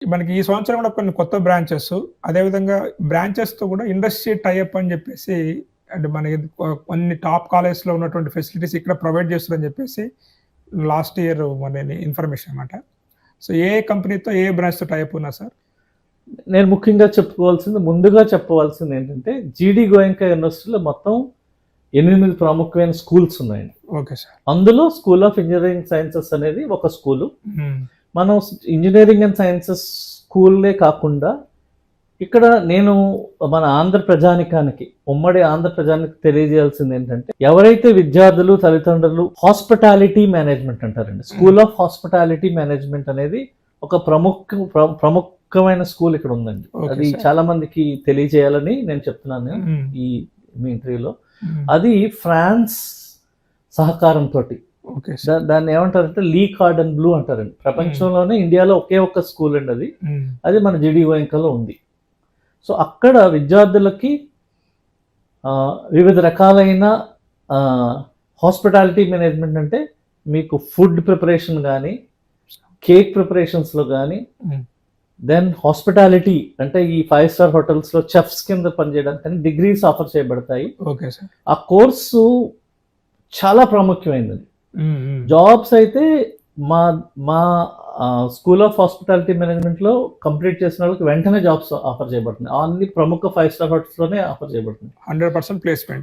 మనకి ఈ సంవత్సరం కూడా కొన్ని కొత్త బ్రాంచెస్, అదేవిధంగా బ్రాంచెస్‌తో కూడా ఇండస్ట్రీ టై అప్ అని చెప్పేసి అంటే మనకి కొన్ని టాప్ కాలేజెస్‌లో ఉన్నటువంటి ఫెసిలిటీస్ ఇక్కడ ప్రొవైడ్ చేస్తారని చెప్పేసి లాస్ట్ ఇయర్ మన ఇన్ఫర్మేషన్ అన్నమాట. సో ఏ కంపెనీతో ఏ బ్రాంచ్‌తో టై అప్ ఉన్నారు సార్? నేను ముందుగా చెప్పవలసింది ఏంటంటే జీడి గోయంకా యూనివర్సిటీలో మొత్తం 8 ప్రముఖమైన స్కూల్స్ ఉన్నాయండి. Okay sir. అందులో స్కూల్ ఆఫ్ ఇంజనీరింగ్ సైన్సెస్ అనేది ఒక స్కూలు. మనం ఇంజనీరింగ్ అండ్ సైన్సెస్ స్కూల్లే కాకుండా ఇక్కడ నేను మన ఆంధ్ర ప్రజానికానికి, ఉమ్మడి ఆంధ్ర ప్రజానికి తెలియజేయాల్సింది ఏంటంటే, ఎవరైతే విద్యార్థులు తల్లిదండ్రులు హాస్పిటాలిటీ మేనేజ్మెంట్ అంటారండి, స్కూల్ ఆఫ్ హాస్పిటాలిటీ మేనేజ్మెంట్ అనేది ఒక ప్రముఖమైన స్కూల్ ఇక్కడ ఉందండి. అది చాలా మందికి తెలియజేయాలని నేను చెప్తున్నాను ఈ మీ ఇంటర్వ్యూలో. అది ఫ్రాన్స్ సహకారంతో, దాన్ని ఏమంటారంటే లీ కార్డన్ బ్లూ అంటారండి. ప్రపంచంలోనే ఇండియాలో ఒకే ఒక్క స్కూల్ అండి అది. అది మన జిడి గోయంకాలో ఉంది. సో అక్కడ విద్యార్థులకి వివిధ రకాలైన హాస్పిటాలిటీ మేనేజ్మెంట్ అంటే మీకు ఫుడ్ ప్రిపరేషన్ కానీ, కేక్ ప్రిపరేషన్స్లో కానీ, దెన్ హాస్పిటాలిటీ అంటే ఈ 5 స్టార్ హోటల్స్లో చెఫ్స్ కింద పనిచేయడానికి కానీ డిగ్రీస్ ఆఫర్ చేయబడతాయి. Okay sir. ఆ కోర్సు చాలా ప్రాముఖ్యమైనది. జాబ్స్ అయితే మా మా స్కూల్ ఆఫ్ హాస్పిటాలిటీ మేనేజ్మెంట్లో కంప్లీట్ చేసిన వాళ్ళకి వెంటనే జాబ్స్ ఆఫర్ చేయబడుతుంది. అన్ని ప్రముఖ 5 స్టార్ హోటల్స్లోనే ఆఫర్ చేయబడుతుంది. 100% ప్లేస్మెంట్.